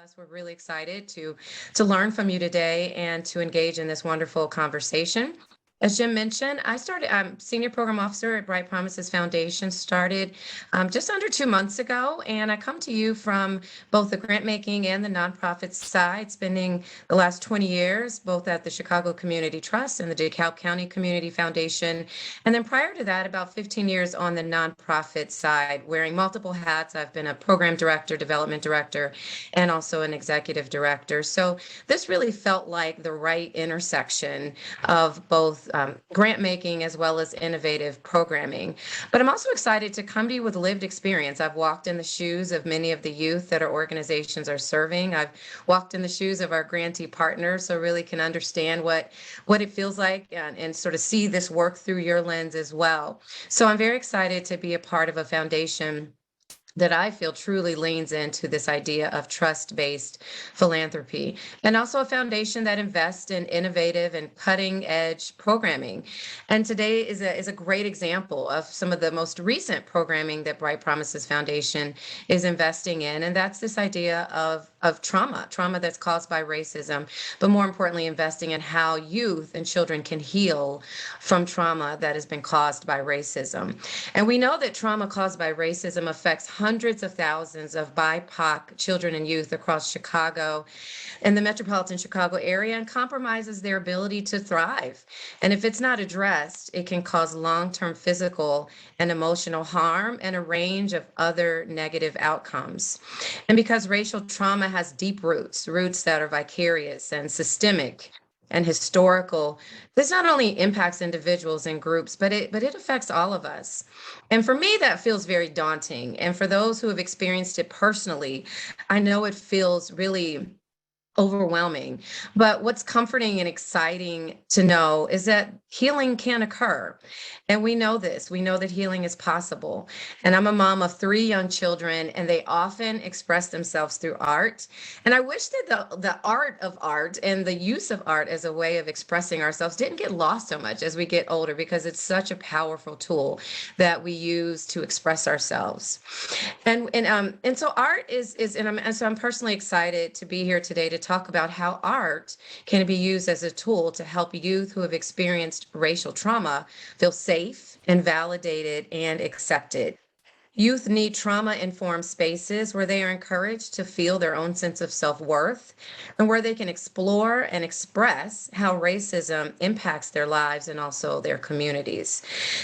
us. We're really excited to learn from you today and to engage in this wonderful conversation. As Jim mentioned, I'm Senior Program Officer at Bright Promises Foundation, started just under 2 months ago, and I come to you from both the grant making and the nonprofit side, spending the last 20 years both at the Chicago Community Trust and the DeKalb County Community Foundation. And then prior to that, about 15 years on the nonprofit side, wearing multiple hats. I've been a program director, development director, and also an executive director. So this really felt like the right intersection of both grant making as well as innovative programming. But I'm also excited to come to you with lived experience. I've walked in the shoes of many of the youth that our organizations are serving. I've walked in the shoes of our grantee partners, so really can understand what it feels like and sort of see this work through your lens as well. So I'm very excited to be a part of a foundation that I feel truly leans into this idea of trust-based philanthropy, and also a foundation that invests in innovative and cutting-edge programming. And today is a great example of some of the most recent programming that Bright Promises Foundation is investing in, and that's this idea of trauma that's caused by racism, but more importantly, investing in how youth and children can heal from trauma that has been caused by racism. And we know that trauma caused by racism affects hundreds of thousands of BIPOC children and youth across Chicago and the metropolitan Chicago area, and compromises their ability to thrive. And if it's not addressed, it can cause long-term physical and emotional harm and a range of other negative outcomes. And because racial trauma has deep roots that are vicarious and systemic and historical, this not only impacts individuals and groups, but it affects all of us. And for me, that feels very daunting. And for those who have experienced it personally, I know it feels really overwhelming. But what's comforting and exciting to know is that healing can occur. And we know this. We know that healing is possible. And I'm a mom of 3 young children, and they often express themselves through art. And I wish that the art of art and the use of art as a way of expressing ourselves didn't get lost so much as we get older, because it's such a powerful tool that we use to express ourselves. And so art so I'm personally excited to be here today to talk about how art can be used as a tool to help youth who have experienced racial trauma feel safe and validated and accepted. Youth need trauma-informed spaces where they are encouraged to feel their own sense of self-worth and where they can explore and express how racism impacts their lives and also their communities.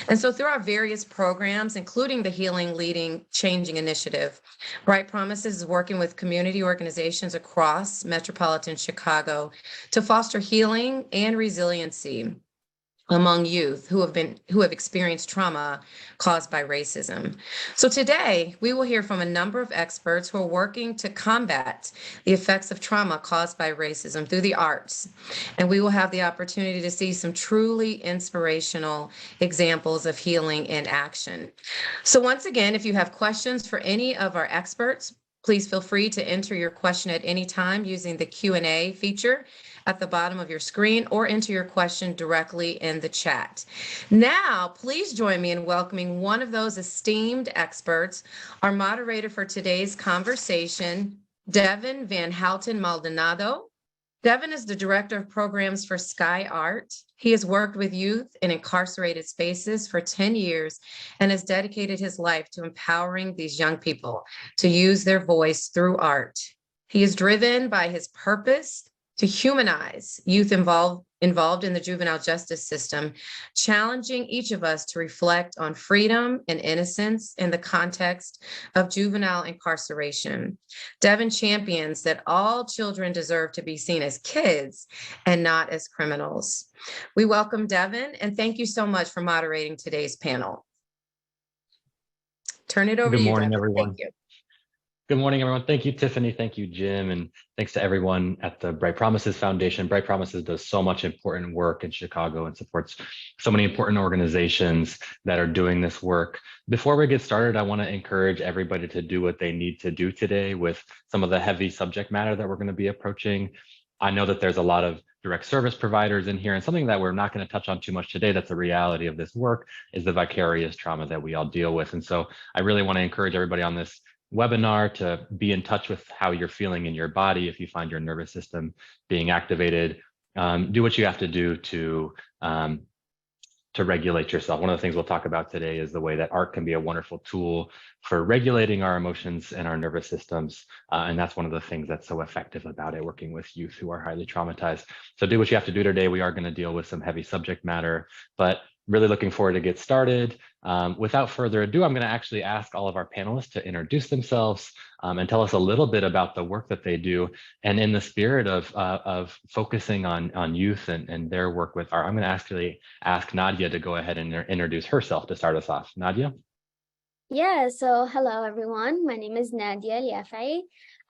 And so through our various programs, including the Healing, Leading, Changing Initiative, Bright Promises is working with community organizations across metropolitan Chicago to foster healing and resiliency among youth who have experienced trauma caused by racism. So today, we will hear from a number of experts who are working to combat the effects of trauma caused by racism through the arts. And we will have the opportunity to see some truly inspirational examples of healing in action. So once again, if you have questions for any of our experts, please feel free to enter your question at any time using the Q&A feature at the bottom of your screen, or enter your question directly in the chat. Now, please join me in welcoming one of those esteemed experts, our moderator for today's conversation, Devon VanHouten Maldonado. Devon is the Director of Programs for SkyART. He has worked with youth in incarcerated spaces for 10 years and has dedicated his life to empowering these young people to use their voice through art. He is driven by his purpose to humanize youth involved in the juvenile justice system, challenging each of us to reflect on freedom and innocence in the context of juvenile incarceration. Devon champions that all children deserve to be seen as kids and not as criminals. We welcome Devon, and thank you so much for moderating today's panel. Turn it over to you, Devon. Good morning, everyone. Thank you. Good morning, everyone. Thank you, Tiffany. Thank you, Jim. And thanks to everyone at the Bright Promises Foundation. Bright Promises does so much important work in Chicago and supports so many important organizations that are doing this work. Before we get started, I want to encourage everybody to do what they need to do today with some of the heavy subject matter that we're going to be approaching. I know that there's a lot of direct service providers in here, and something that we're not going to touch on too much today that's a reality of this work is the vicarious trauma that we all deal with. And so I really want to encourage everybody on this webinar to be in touch with how you're feeling in your body. If you find your nervous system being activated, do what you have to do to regulate yourself. One of the things we'll talk about today is the way that art can be a wonderful tool for regulating our emotions and our nervous systems. And that's one of the things that's so effective about it, working with youth who are highly traumatized. So do what you have to do today. We are going to deal with some heavy subject matter, but really looking forward to get started. Without further ado, I'm going to actually ask all of our panelists to introduce themselves and tell us a little bit about the work that they do. And in the spirit of focusing on youth and their work with art, I'm going to actually ask Nadiah to go ahead and introduce herself to start us off. Nadiah? Yeah, so hello everyone. My name is Nadiah Alyafai.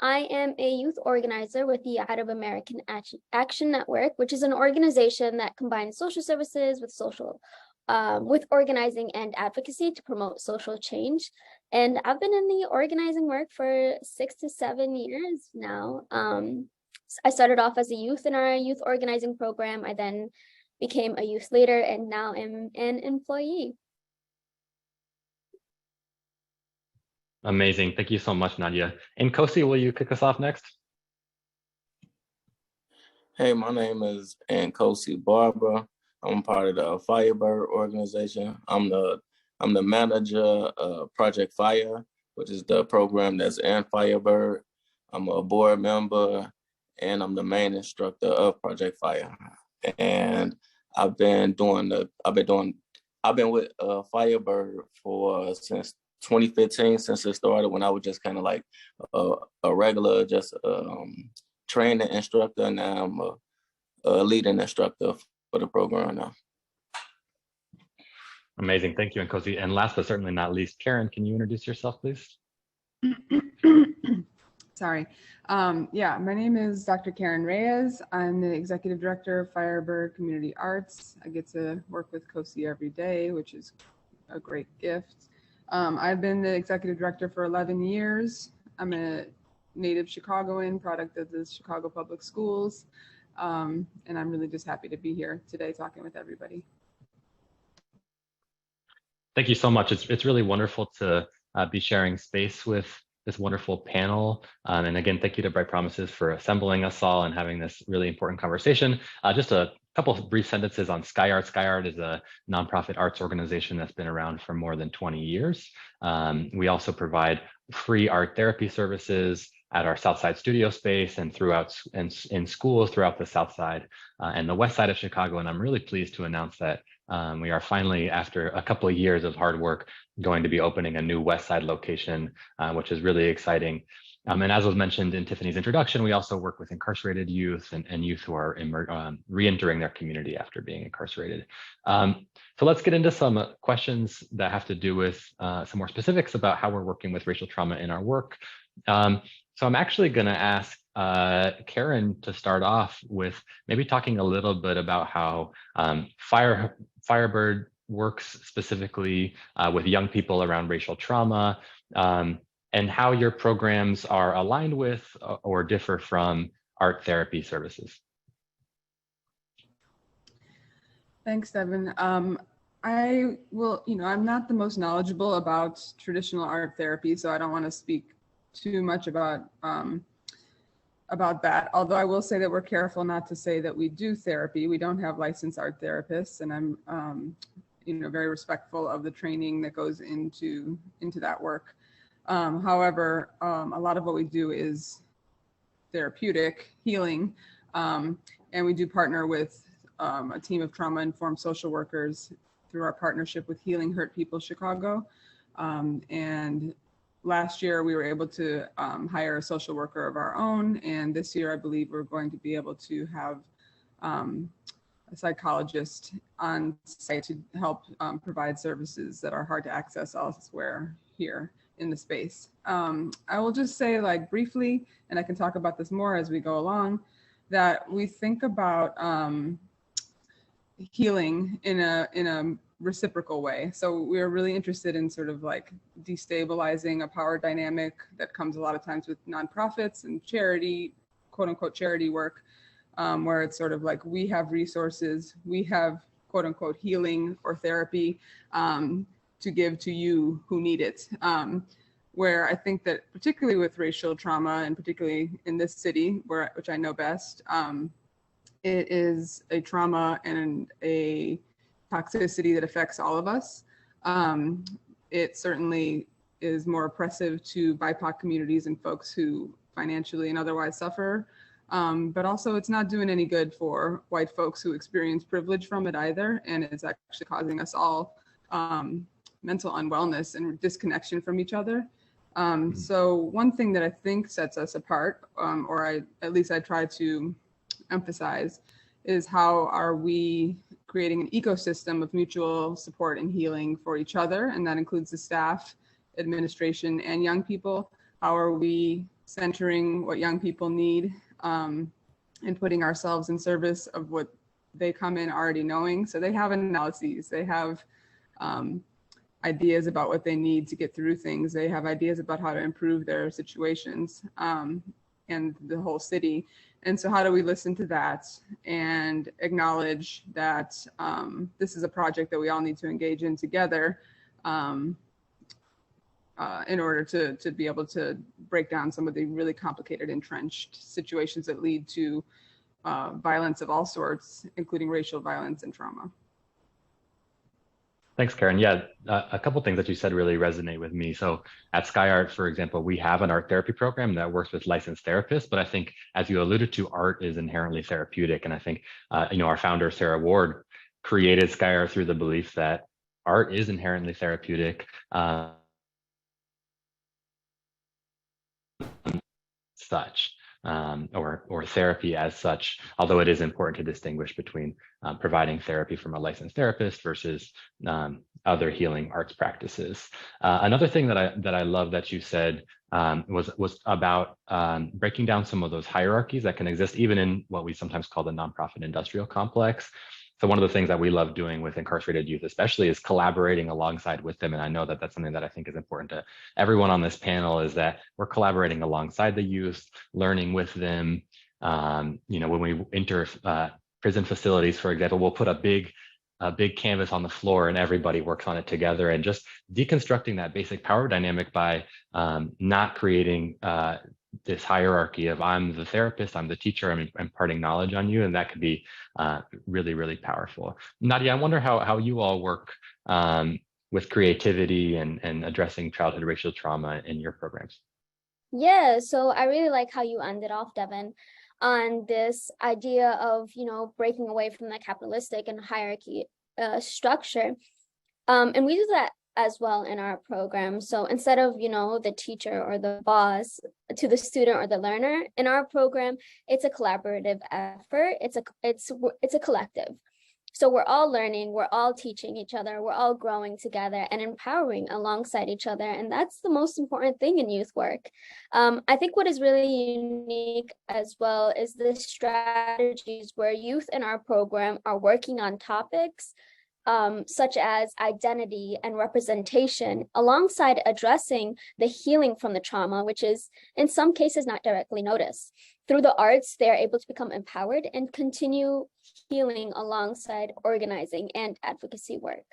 I am a youth organizer with the Arab American Action Network, which is an organization that combines social services with organizing and advocacy to promote social change. And I've been in the organizing work for 6 to 7 years now. I started off as a youth in our youth organizing program. I then became a youth leader and now am an employee. Amazing. Thank you so much, Nadiah. And Kosi, will you kick us off next? Hey, my name is Kosi Barber. I'm part of the Firebird organization. I'm the manager of Project Fire, which is the program that's in Firebird. I'm a board member and I'm the main instructor of Project Fire. And I've been with Firebird since 2015, since it started, when I was just kind of like a regular, just training instructor. Now I'm a leading instructor for the program now. Amazing, thank you, Nkosi. And last but certainly not least, Karen, can you introduce yourself, please? Sorry. Yeah, my name is Dr. Karen Reyes. I'm the Executive Director of Firebird Community Arts. I get to work with Kosi every day, which is a great gift. I've been the Executive Director for 11 years. I'm a native Chicagoan, product of the Chicago Public Schools. And I'm really just happy to be here today talking with everybody. Thank you so much. It's really wonderful to be sharing space with this wonderful panel. And again, thank you to Bright Promises for assembling us all and having this really important conversation. Just a couple of brief sentences on SkyART. SkyART is a nonprofit arts organization that's been around for more than 20 years. We also provide free art therapy services at our Southside studio space and throughout in schools throughout the South Side and the West Side of Chicago. And I'm really pleased to announce that we are finally, after a couple of years of hard work, going to be opening a new West Side location, which is really exciting. And as was mentioned in Tiffany's introduction, we also work with incarcerated youth and youth who are re-entering their community after being incarcerated. So let's get into some questions that have to do with some more specifics about how we're working with racial trauma in our work. So I'm actually going to ask Karen to start off with maybe talking a little bit about how Firebird works specifically with young people around racial trauma, and how your programs are aligned with or differ from art therapy services. Thanks, Devon. I will, I'm not the most knowledgeable about traditional art therapy, so I don't want to speak too much about that. Although I will say that we're careful not to say that we do therapy. We don't have licensed art therapists, and I'm, very respectful of the training that goes into that work. However, a lot of what we do is therapeutic, healing, and we do partner with a team of trauma-informed social workers through our partnership with Healing Hurt People Chicago. And last year, we were able to hire a social worker of our own. And this year, I believe we're going to be able to have a psychologist on site to help provide services that are hard to access elsewhere here in the space. I will just say, briefly, and I can talk about this more as we go along, that we think about healing in a reciprocal way. So we're really interested in sort of destabilizing a power dynamic that comes a lot of times with nonprofits and charity, quote unquote charity work, where it's sort of we have resources, we have quote unquote healing or therapy to give to you who need it. where I think that particularly with racial trauma, and particularly in this city, which I know best, it is a trauma and a toxicity that affects all of us. It certainly is more oppressive to BIPOC communities and folks who financially and otherwise suffer. But also it's not doing any good for white folks who experience privilege from it either. And it's actually causing us all mental unwellness and disconnection from each other. So one thing that I think sets us apart, or at least I try to emphasize, is how are we creating an ecosystem of mutual support and healing for each other, and that includes the staff, administration, and young people. How are we centering what young people need and putting ourselves in service of what they come in already knowing? So they have analyses, they have ideas about what they need to get through things, they have ideas about how to improve their situations and the whole city. And so how do we listen to that and acknowledge that this is a project that we all need to engage in together in order to be able to break down some of the really complicated, entrenched situations that lead to violence of all sorts, including racial violence and trauma. Thanks, Karen. Yeah, a couple things that you said really resonate with me. So at SkyART, for example, we have an art therapy program that works with licensed therapists, but I think, as you alluded to, art is inherently therapeutic. And I think, our founder, Sarah Ward, created SkyART through the belief that art is inherently therapeutic. Or therapy as such, although it is important to distinguish between providing therapy from a licensed therapist versus other healing arts practices. Another thing that I love that you said was about breaking down some of those hierarchies that can exist even in what we sometimes call the nonprofit industrial complex. So one of the things that we love doing with incarcerated youth especially is collaborating alongside with them. And I know that that's something that I think is important to everyone on this panel, is that we're collaborating alongside the youth, learning with them. When we enter prison facilities, for example, we'll put a big canvas on the floor and everybody works on it together, and just deconstructing that basic power dynamic by not creating this hierarchy of I'm the therapist, I'm the teacher, I'm imparting knowledge on you, and that could be really, really powerful. Nadiah, I wonder how you all work with creativity and addressing childhood racial trauma in your programs. Yeah, so I really like how you ended off, Devon, on this idea of, breaking away from the capitalistic and hierarchy structure. And we do that as well in our program. So instead of, the teacher or the boss to the student or the learner, in our program, it's a collaborative effort. It's a collective. So we're all learning, we're all teaching each other, we're all growing together and empowering alongside each other. And that's the most important thing in youth work. I think what is really unique as well is the strategies where youth in our program are working on topics such as identity and representation, alongside addressing the healing from the trauma, which is in some cases not directly noticed. Through the arts, they are able to become empowered and continue healing alongside organizing and advocacy work.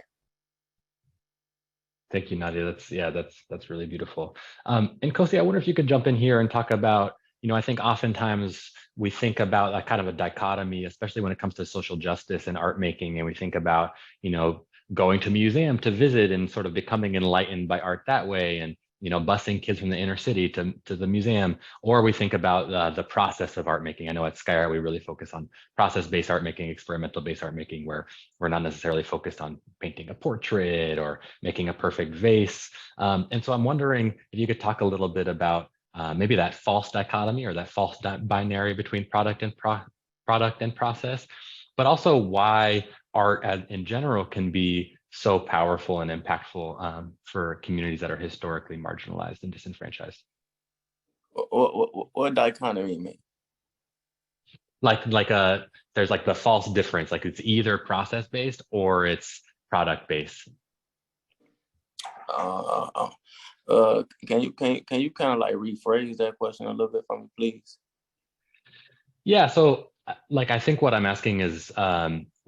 Thank you, Nadiah. That's really beautiful. And Kosi, I wonder if you could jump in here and talk about, I think oftentimes we think about a kind of a dichotomy, especially when it comes to social justice and art making, and we think about, going to a museum to visit and sort of becoming enlightened by art that way, and busing kids from the inner city to the museum, or we think about the process of art making. I know at SkyART we really focus on process-based art making, experimental-based art making, where we're not necessarily focused on painting a portrait or making a perfect vase. And so I'm wondering if you could talk a little bit about maybe that false dichotomy or that false binary between product and process, but also why art in general can be so powerful and impactful for communities that are historically marginalized and disenfranchised. What dichotomy you mean? There's like the false difference, like it's either process-based or it's product-based. Can you kind of like rephrase that question a little bit for me, please? Yeah, so I think what I'm asking is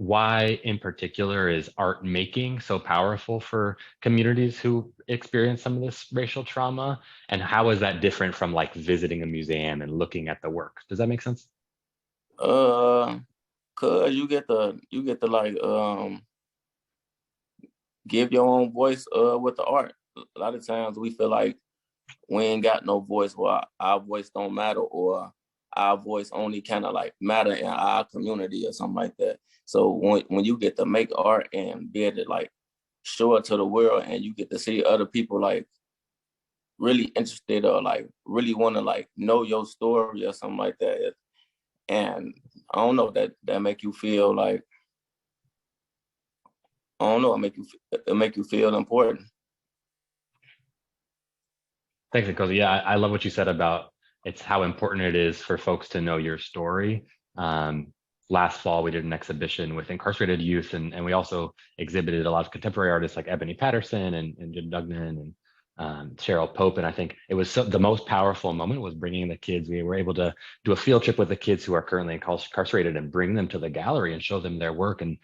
why in particular is art making so powerful for communities who experience some of this racial trauma? And how is that different from like visiting a museum and looking at the work? Does that make sense? Cause you get to like give your own voice with the art. A lot of times we feel like we ain't got no voice, or our voice don't matter, or our voice only kind of like matter in our community or something like that. So when you get to make art and be able to like show it to the world, and you get to see other people like really interested or like really want to like know your story or something like that, and I don't know, that make you feel like, I don't know, it make you feel important. Thanks, Nkosi. Yeah, I love what you said about it's how important it is for folks to know your story. Last fall, we did an exhibition with incarcerated youth, and we also exhibited a lot of contemporary artists like Ebony Patterson and Jim Dugnan and Cheryl Pope. And I think it was the most powerful moment was bringing the kids. We were able to do a field trip with the kids who are currently incarcerated and bring them to the gallery and show them their work. And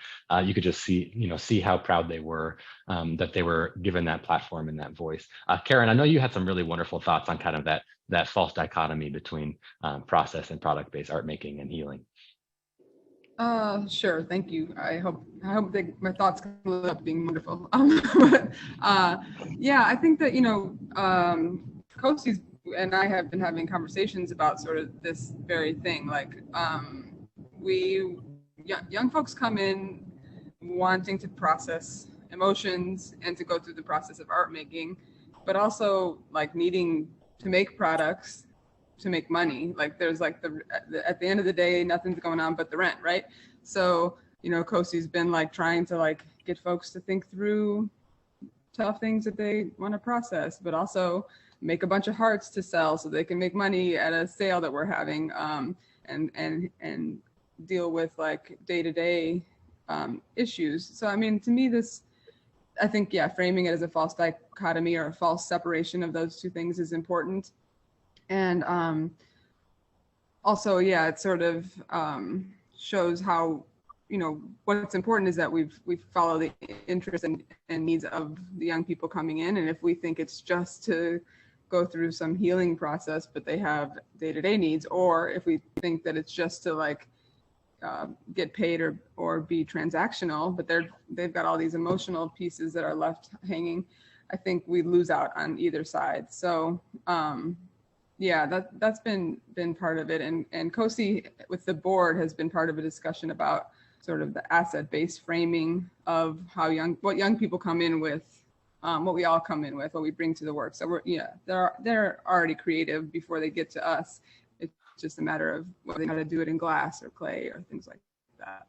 you could just see how proud they were that they were given that platform and that voice. Karen, I know you had some really wonderful thoughts on kind of that false dichotomy between process and product-based art making and healing. Sure. Thank you. I hope my thoughts can live up being wonderful. Yeah, I think that, Kosi's and I have been having conversations about sort of this very thing. Like, young folks come in wanting to process emotions and to go through the process of art making, but also like needing to make products to make money. Like there's like at the end of the day, nothing's going on but the rent, right? So, Kosi's been like trying to like get folks to think through tough things that they want to process, but also make a bunch of hearts to sell so they can make money at a sale that we're having, and deal with like day-to-day issues. So, I mean, to me, I think, yeah, framing it as a false dichotomy or a false separation of those two things is important. And also, yeah, it sort of shows how, what's important is that we follow the interests and needs of the young people coming in. And if we think it's just to go through some healing process, but they have day-to-day needs, or if we think that it's just to like get paid or be transactional, but they've got all these emotional pieces that are left hanging, I think we lose out on either side. So, yeah, that's been part of it, and Kosi with the board has been part of a discussion about sort of the asset-based framing of what young people come in with, what we all come in with, what we bring to the work. So they're already creative before they get to us. It's just a matter of whether they know how to do it in glass or clay or things like that.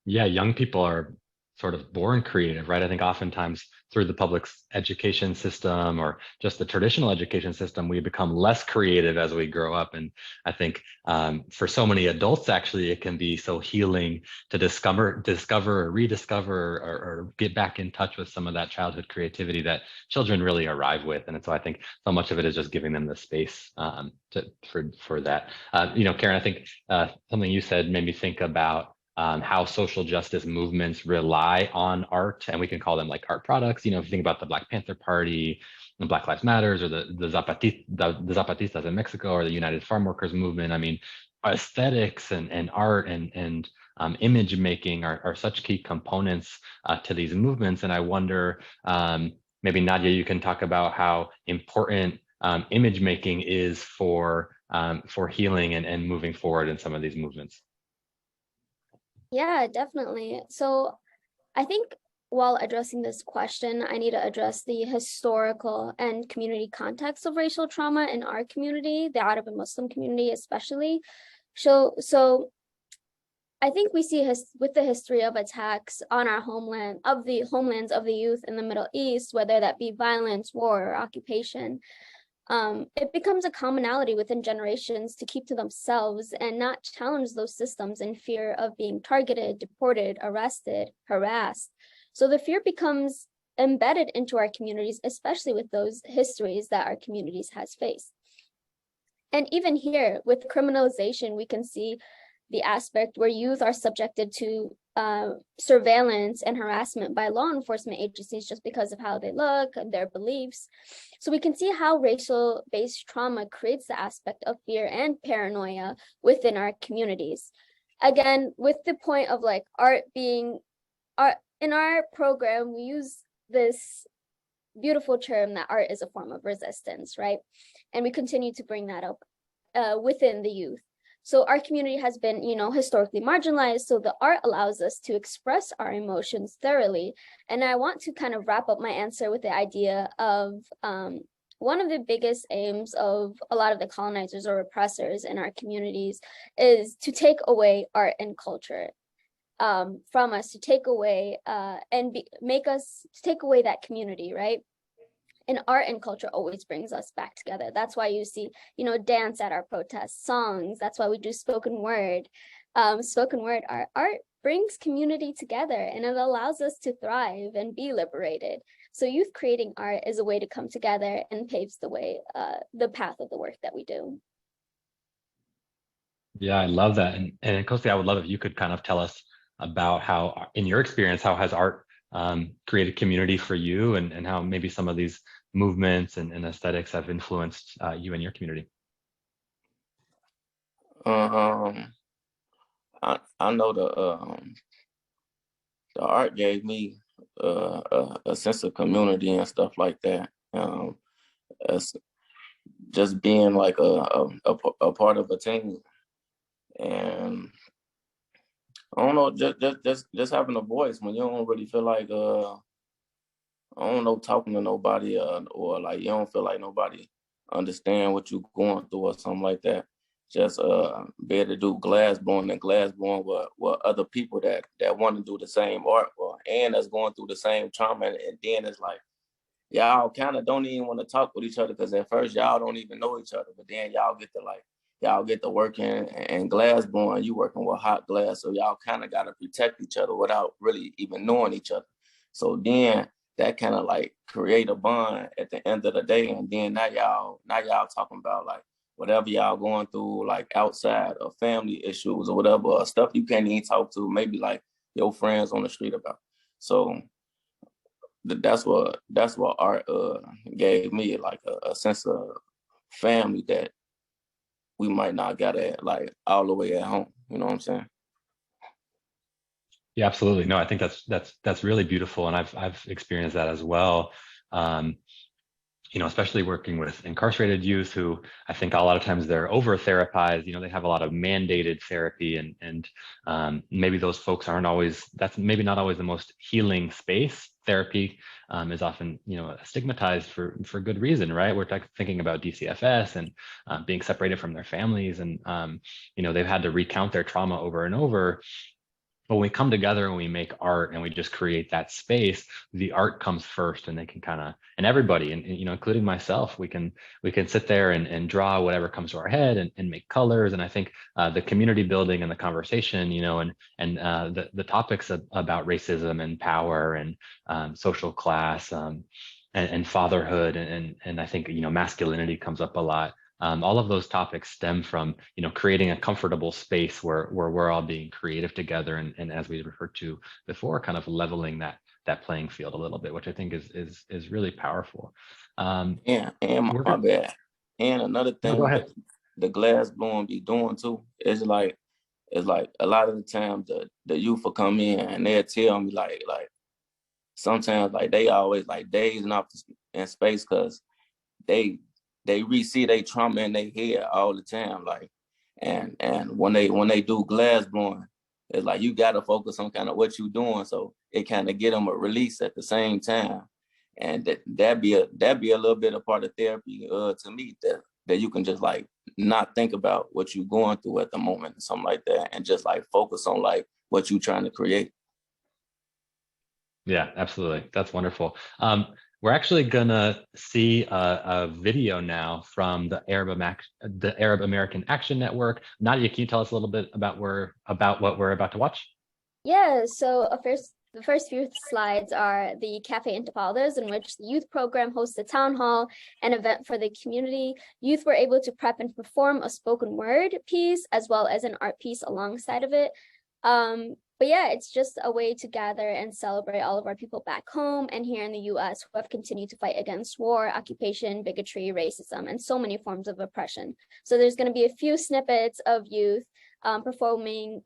Yeah, young people are sort of born creative, right? I think oftentimes through the public education system or just the traditional education system, we become less creative as we grow up. And I think for so many adults, actually, it can be so healing to discover or rediscover or get back in touch with some of that childhood creativity that children really arrive with. And so I think so much of it is just giving them the space for that. Karen, I think something you said made me think about how social justice movements rely on art, and we can call them like art products. If you think about the Black Panther Party, the Black Lives Matters, or the Zapatistas in Mexico, or the United Farm Workers Movement. I mean, aesthetics and art and image making are such key components to these movements. And I wonder, maybe Nadiah, you can talk about how important image making is for healing and moving forward in some of these movements. Yeah, definitely. So I think while addressing this question, I need to address the historical and community context of racial trauma in our community, the Arab and Muslim community especially. So I think we see with the history of attacks on our homelands of the youth in the Middle East, whether that be violence, war, or occupation, it becomes a commonality within generations to keep to themselves and not challenge those systems in fear of being targeted, deported, arrested, harassed. So the fear becomes embedded into our communities, especially with those histories that our communities has faced. And even here with criminalization, we can see the aspect where youth are subjected to surveillance and harassment by law enforcement agencies just because of how they look and their beliefs. So we can see how racial-based trauma creates the aspect of fear and paranoia within our communities. Again, with the point of like art being art, in our program, we use this beautiful term that art is a form of resistance, right? And we continue to bring that up within the youth. So our community has been, historically marginalized. So the art allows us to express our emotions thoroughly. And I want to kind of wrap up my answer with the idea of one of the biggest aims of a lot of the colonizers or oppressors in our communities is to take away art and culture from us, to take away make us take away that community, right? And art and culture always brings us back together. That's why you see, dance at our protests, songs. That's why we do spoken word. Spoken word art. Art brings community together, and it allows us to thrive and be liberated. So youth creating art is a way to come together and paves the way, the path of the work that we do. Yeah, I love that. And Kosi, I would love if you could kind of tell us about how, in your experience, how has art created community for you, and how maybe some of these movements and aesthetics have influenced you and your community? I know the art gave me a sense of community and stuff like that. As just being like a part of a team, and I don't know, just having a voice when you don't really feel like I don't know, talking to nobody, or like you don't feel like nobody understand what you're going through or something like that. Just be able to do glass blowing with other people that want to do the same art, and that's going through the same trauma. And then it's like y'all kind of don't even want to talk with each other, because at first y'all don't even know each other, but then y'all get to working and glass blowing. You working with hot glass, so y'all kind of got to protect each other without really even knowing each other. So then that kind of like create a bond at the end of the day. And then now y'all talking about like whatever y'all going through, like outside of family issues or whatever, or stuff you can't even talk to maybe like your friends on the street about. So that's what art gave me, like a sense of family that we might not got at like all the way at home. You know what I'm saying? Yeah, absolutely. No, I think that's really beautiful, and I've experienced that as well. Especially working with incarcerated youth who I think a lot of times they're over therapized. They have a lot of mandated therapy, and maybe those folks that's maybe not always the most healing space. Therapy is often, stigmatized for good reason, right? We're thinking about DCFS and being separated from their families, and they've had to recount their trauma over and over. But when we come together and we make art and we just create that space, the art comes first, and they can and everybody, and including myself, we can sit there and draw whatever comes to our head and make colors. And I think the community building and the conversation, and the topics about racism and power and social class and fatherhood and I think masculinity comes up a lot. All of those topics stem from creating a comfortable space where we're all being creative together, and as we referred to before, kind of leveling that playing field a little bit, which I think is really powerful. And my bad. And another thing that the glass blowing be doing too is like a lot of the time the youth will come in and they'll tell me like sometimes like they always like dazing off in space, because they re-see their trauma in their head all the time. Like, and when they do glass blowing, it's like you gotta focus on kind of what you're doing, so it kind of get them a release at the same time. And that be a little bit of part of therapy to me, that you can just like not think about what you're going through at the moment and something like that, and just like focus on like what you're trying to create. Yeah, absolutely. That's wonderful. We're actually gonna see a video now from the Arab American Action Network. Nadiah, can you tell us a little bit about what we're about to watch? Yeah, so the first few slides are the Cafe Intifadas, in which the youth program hosts a town hall, an event for the community. Youth were able to prep and perform a spoken word piece as well as an art piece alongside of it. But yeah, it's just a way to gather and celebrate all of our people back home and here in the US who have continued to fight against war, occupation, bigotry, racism, and so many forms of oppression. So there's going to be a few snippets of youth performing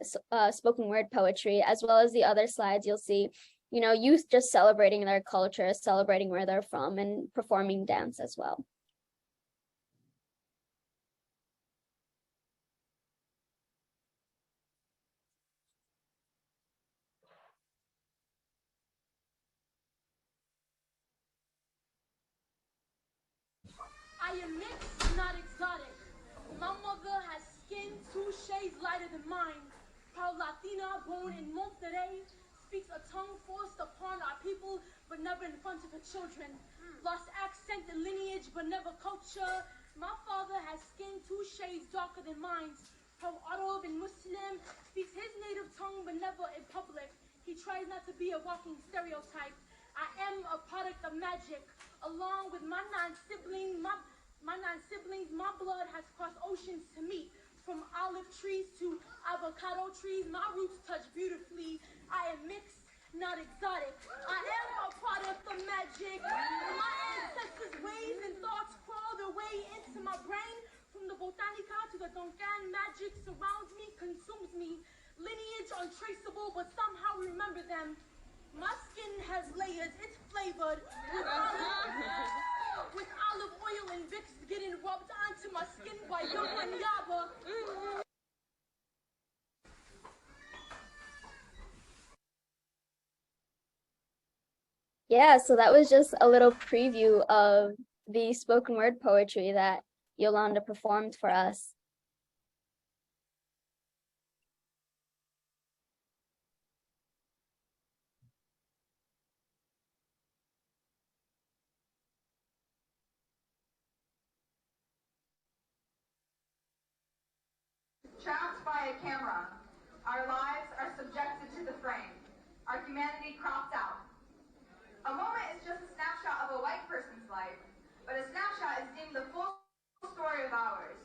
spoken word poetry, as well as the other slides you'll see, you know, youth just celebrating their culture, celebrating where they're from, and performing dance as well. I am mixed, not exotic. My mother has skin 2 shades lighter than mine. Proud Latina, born in Monterrey, speaks a tongue forced upon our people, but never in front of her children. Lost accent and lineage, but never culture. My father has skin 2 shades darker than mine. Proud Arab and Muslim, speaks his native tongue, but never in public. He tries not to be a walking stereotype. I am a product of magic, along with my 9 siblings. My blood has crossed oceans to meet. From olive trees to avocado trees, my roots touch beautifully. I am mixed, not exotic. I am a product of magic. My ancestors' ways and thoughts crawl their way into my brain. From the Botanica to the Donkan, magic surrounds me, consumes me. Lineage untraceable, but somehow remember them. My skin has layers, it's flavored with olive oil and Vicks getting rubbed onto my skin by Devon and Yaba. Yeah, so that was just a little preview of the spoken word poetry that Yolanda performed for us. Trapped by a camera, our lives are subjected to the frame, our humanity cropped out. A moment is just a snapshot of a white person's life, but a snapshot is deemed the full story of ours,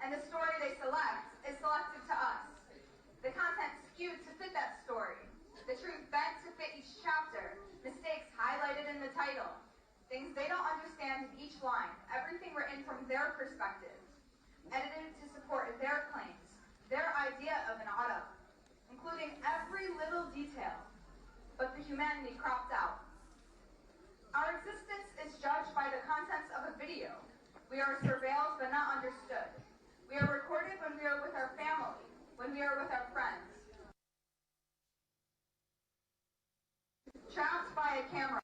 and the story they select is selected to us. The content skewed to fit that story, the truth bent to fit each chapter, mistakes highlighted in the title, things they don't understand in each line, everything written from their perspective, edited to support their claims, their idea of an auto, including every little detail, but the humanity cropped out. Our existence is judged by the contents of a video. We are surveilled but not understood. We are recorded when we are with our family, when we are with our friends. Trapped by a camera.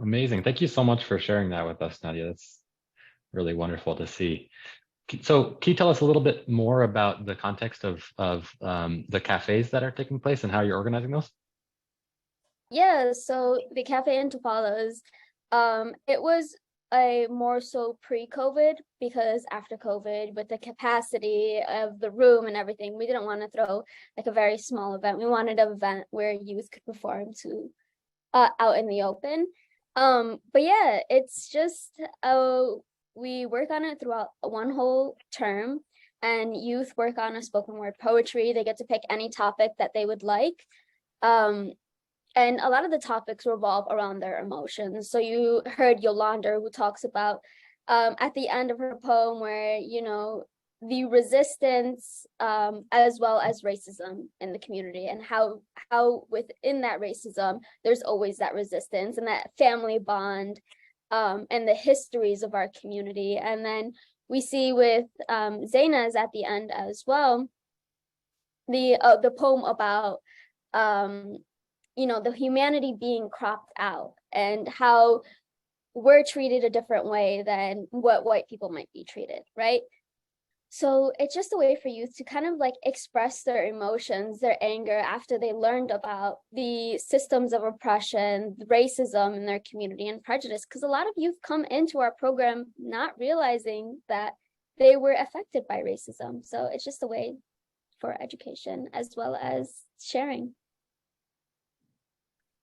Amazing. Thank you so much for sharing that with us, Nadiah. That's really wonderful to see. So can you tell us a little bit more about the context of the cafes that are taking place and how you're organizing those? Yeah, so the Cafe Intifadas, it was a more so pre-COVID, because after COVID, with the capacity of the room and everything, we didn't want to throw like a very small event. We wanted an event where youth could perform to out in the open. But yeah, it's just we work on it throughout one whole term, and youth work on a spoken word poetry. They get to pick any topic that they would like. And a lot of the topics revolve around their emotions. So you heard Yolanda, who talks about at the end of her poem where, you know, the resistance as well as racism in the community, and how within that racism, there's always that resistance and that family bond and the histories of our community. And then we see with Zaina's at the end as well, the poem about the humanity being cropped out and how we're treated a different way than what white people might be treated, right? So it's just a way for youth to kind of like express their emotions, their anger after they learned about the systems of oppression, racism in their community, and prejudice. Because a lot of youth come into our program not realizing that they were affected by racism. So it's just a way for education as well as sharing.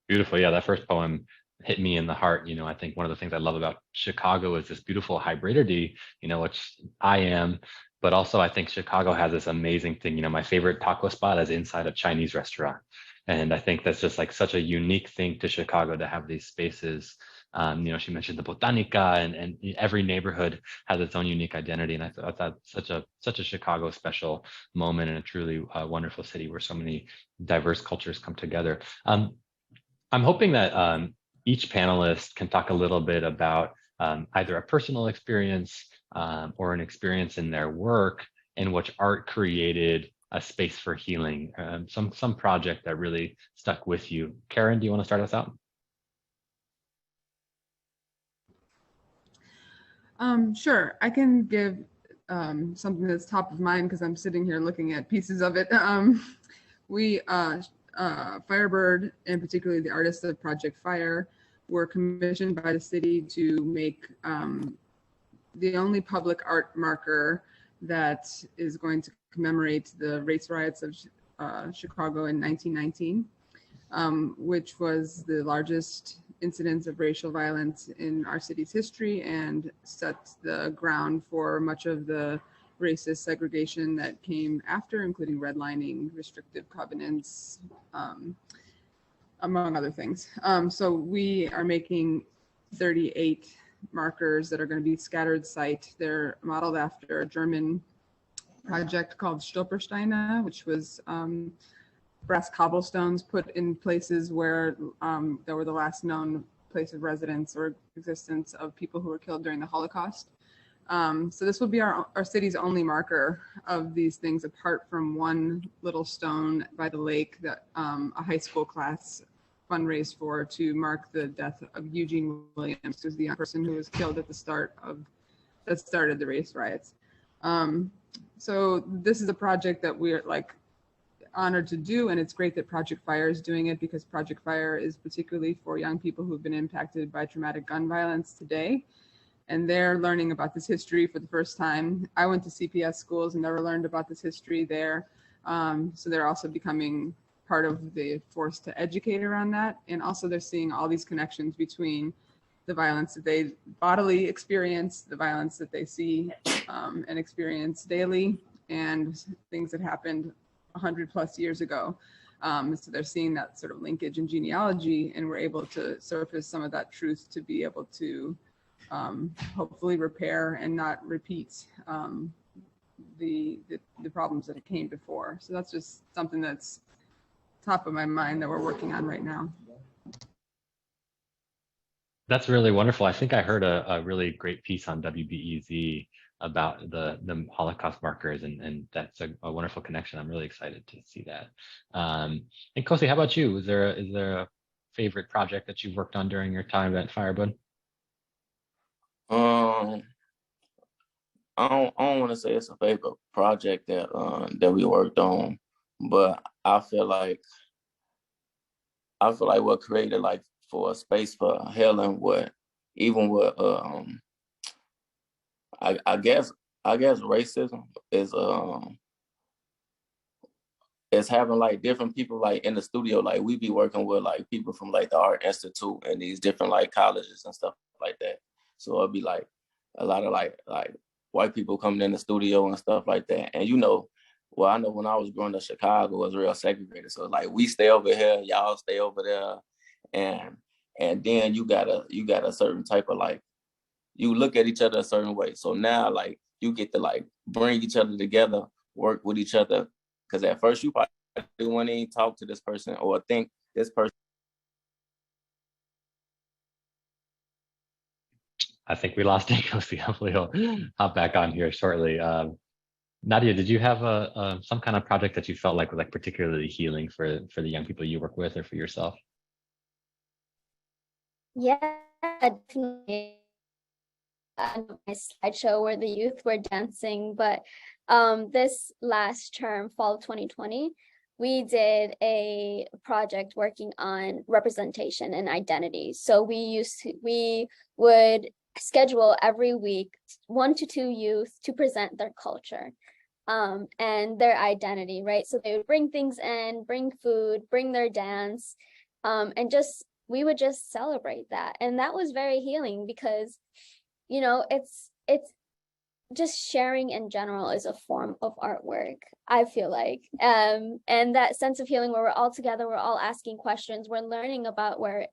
Beautiful. Yeah, that first poem hit me in the heart. I think one of the things I love about Chicago is this beautiful hybridity, which I am, but also I think Chicago has this amazing thing. My favorite taco spot is inside a Chinese restaurant. And I think that's just like such a unique thing to Chicago to have these spaces. She mentioned the Botanica, and every neighborhood has its own unique identity. And I thought that's such a Chicago special moment, and a truly wonderful city where so many diverse cultures come together. I'm hoping that each panelist can talk a little bit about either a personal experience or an experience in their work in which art created a space for healing, some project that really stuck with you. Karen, do you want to start us out? Sure, I can give something that's top of mind because I'm sitting here looking at pieces of it. Firebird, and particularly the artists of Project Fire, were commissioned by the city to make the only public art marker that is going to commemorate the race riots of Chicago in 1919, which was the largest incidence of racial violence in our city's history and set the ground for much of the racist segregation that came after, including redlining, restrictive covenants, among other things. So we are making 38 markers that are going to be scattered site. They're modeled after a German project called Stolpersteine, which was brass cobblestones put in places where there were the last known place of residence or existence of people who were killed during the Holocaust. So this will be our city's only marker of these things, apart from one little stone by the lake that a high school class fundraised for to mark the death of Eugene Williams, who was the young person who was killed at the start of that started the race riots. So this is a project that we're honored to do, and it's great that Project Fire is doing it, because Project Fire is particularly for young people who've been impacted by traumatic gun violence today. And they're learning about this history for the first time. I went to CPS schools and never learned about this history there. So they're also becoming part of the force to educate around that. And also they're seeing all these connections between the violence that they bodily experience, the violence that they see and experience daily, and things that happened 100+ years ago. So they're seeing that sort of linkage and genealogy, and we're able to surface some of that truth to be able to hopefully repair and not repeat the problems that came before. So that's just something that's top of my mind that we're working on right now. That's really wonderful. I think I heard a really great piece on WBEZ about the Holocaust markers, and that's a wonderful connection. I'm really excited to see that. And Kosi, how about you? Is there a favorite project that you've worked on during your time at Firebird? I don't want to say it's a favorite project that we worked on, but I feel like what created for a space for healing, I guess racism is having different people in the studio. We be working with people from the Art Institute and these different colleges and stuff like that. So it'd be a lot of white people coming in the studio and stuff like that. And I know when I was growing up, Chicago was real segregated. So we stay over here, y'all stay over there, and then you got a certain type of you look at each other a certain way. So now you get to bring each other together, work with each other, because at first you probably wouldn't even talk to this person or think this person. I think we lost Kosi. Hopefully he'll hop back on here shortly. Nadiah, did you have some kind of project that you felt like was like particularly healing for the young people you work with or for yourself? Yeah, definitely. My slideshow where the youth were dancing, but this last term, fall 2020, we did a project working on representation and identity. So we would schedule every week 1 to 2 youth to present their culture and their identity, right? So they would bring things in, bring food, bring their dance, and we would just celebrate that. And that was very healing because, you know, it's just sharing in general is a form of artwork, I feel like. And that sense of healing where we're all together, we're all asking questions, we're learning about where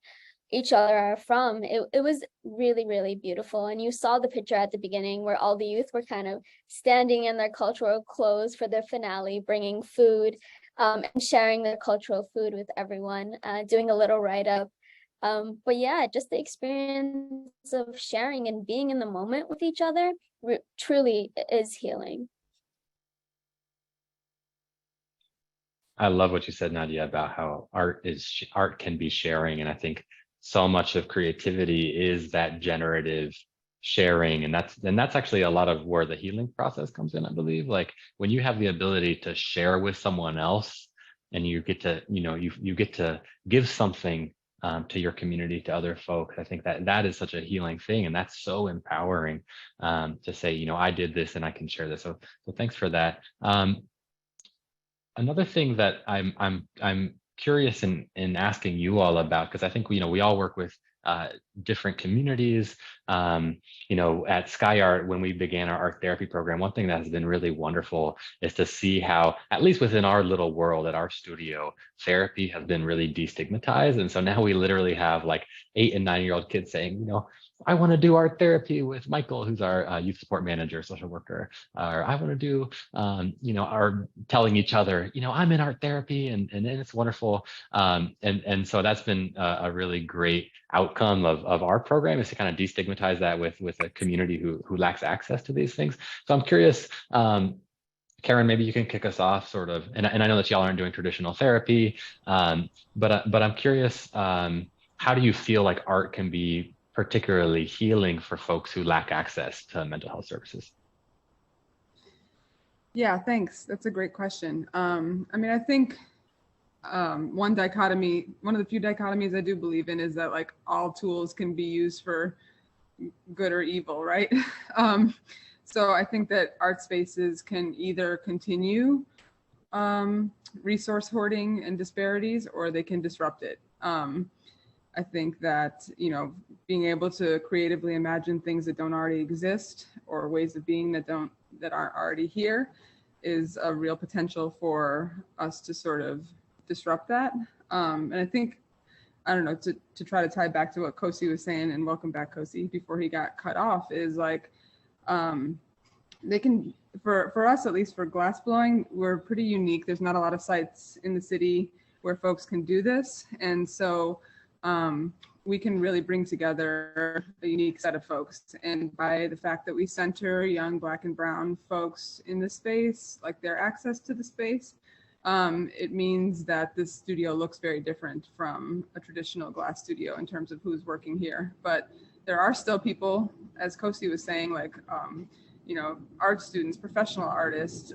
each other are from. It was really, really beautiful. And you saw the picture at the beginning where all the youth were kind of standing in their cultural clothes for the finale, bringing food and sharing their cultural food with everyone, doing a little write-up. But yeah, just the experience of sharing and being in the moment with each other truly is healing. I love what you said, Nadiah, about how art can be sharing. And I think so much of creativity is that generative sharing. And that's actually a lot of where the healing process comes in, I believe. Like when you have the ability to share with someone else and you get to, you get to give something to your community, to other folks. I think that is such a healing thing. And that's so empowering to say, I did this and I can share this. So thanks for that. Another thing that I'm curious in asking you all about, because I think we all work with different communities. At SkyART, when we began our art therapy program, one thing that has been really wonderful is to see how, at least within our little world at our studio, therapy has been really destigmatized. And so now we literally have like 8 and 9-year-old kids saying, I want to do art therapy with Michael, who's our youth support manager, social worker, or I want to do, are telling each other, I'm in art therapy and it's wonderful. And so that's been a really great outcome of our program, is to kind of destigmatize that with a community who lacks access to these things. So I'm curious, Karen, maybe you can kick us off sort of, and I know that y'all aren't doing traditional therapy, but I'm curious, how do you feel like art can be particularly healing for folks who lack access to mental health services? Yeah, thanks. That's a great question. I think one of the few dichotomies I do believe in is that like all tools can be used for good or evil, right? So I think that art spaces can either continue resource hoarding and disparities, or they can disrupt it. I think that, being able to creatively imagine things that don't already exist, or ways of being that aren't already here, is a real potential for us to sort of disrupt that. And I think, to try to tie back to what Kosi was saying, and welcome back, Kosi, before he got cut off, is like, they can, for us, at least for glass blowing, we're pretty unique. There's not a lot of sites in the city where folks can do this. And so we can really bring together a unique set of folks. And by the fact that we center young Black and Brown folks in the space, like their access to the space, it means that this studio looks very different from a traditional glass studio in terms of who's working here. But there are still people, as Kosi was saying, like, art students, professional artists,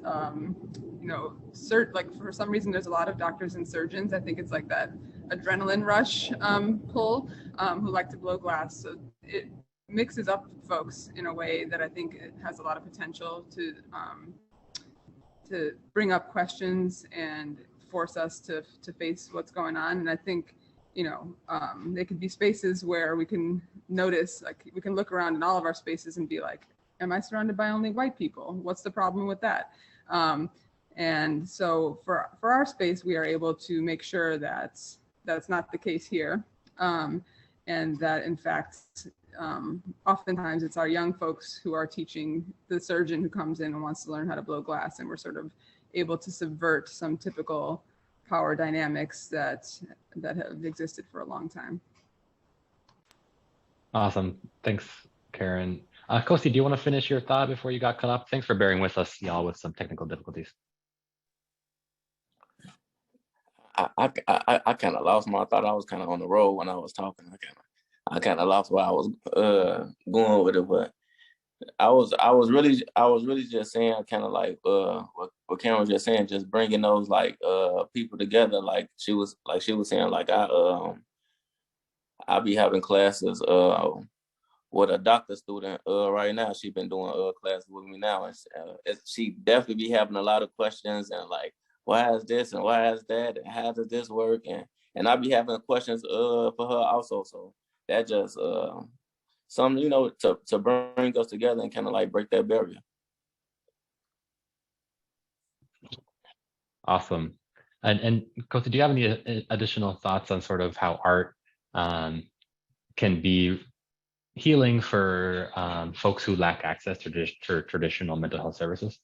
like for some reason, there's a lot of doctors and surgeons. I think it's like that adrenaline rush pull, who like to blow glass. So it mixes up folks in a way that I think it has a lot of potential to bring up questions and force us to face what's going on. And I think, they could be spaces where we can notice, like we can look around in all of our spaces and be like, am I surrounded by only white people? What's the problem with that? And so for our space, we are able to make sure that that's not the case here. And that in fact, oftentimes it's our young folks who are teaching the surgeon who comes in and wants to learn how to blow glass. And we're sort of able to subvert some typical power dynamics that have existed for a long time. Awesome. Thanks Karen. Kosi, do you want to finish your thought before you got cut off? Thanks for bearing with us, y'all, with some technical difficulties. I kind of lost my thought. I was kind of on the road when I was talking. I kind of lost where I was going with it, but I was really just saying kind of like what Karen was just saying, just bringing those like people together. Like she was saying, like I be having classes with a doctor student right now. She been doing classes with me now, and she definitely be having a lot of questions and like, why is this and why is that and how does this work, and I be having questions for her also. So that just something, you know, to bring us together and kind of like break that barrier. Awesome. And Kosi, do you have any additional thoughts on sort of how art can be healing for folks who lack access to traditional mental health services?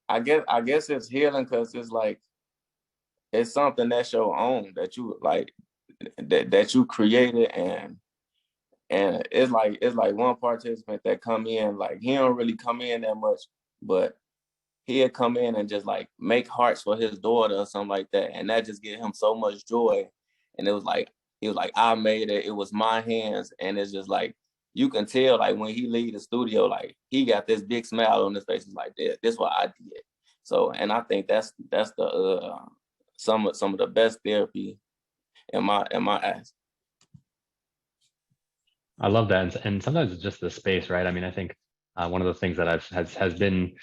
I guess it's healing because it's like it's something that's your own, that you like, that you created, and it's like one participant that come in, like he don't really come in that much, but he'll come in and just like make hearts for his daughter or something like that, and that just give him so much joy. And it was like he was like, I made it, it was my hands. And it's just like you can tell, like when he leave the studio, like he got this big smile on his face. It's like, this what I did. So, and I think that's the some of the best therapy in my eyes. I love that, and sometimes it's just the space, right? I mean, I think one of the things that has been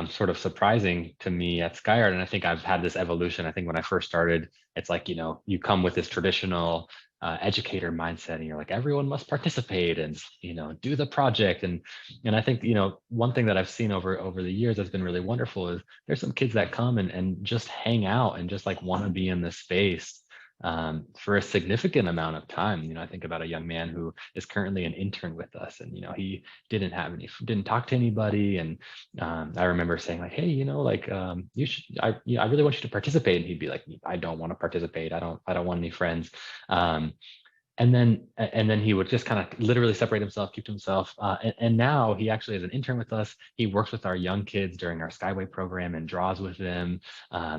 sort of surprising to me at SkyART, and I think I've had this evolution. I think when I first started, it's like, you know, you come with this traditional educator mindset, and you're like, everyone must participate and, you know, do the project. And I think, you know, one thing that I've seen over the years that's been really wonderful is there's some kids that come and just hang out and just like want to be in the space for a significant amount of time. You know, I think about a young man who is currently an intern with us, and, you know, he didn't talk to anybody. And I remember saying like, hey, you know, like you should, I really want you to participate. And he'd be like, I don't want to participate. I don't want any friends. And then he would just kind of literally separate himself, keep to himself. And now he actually is an intern with us. He works with our young kids during our Skyway program and draws with them.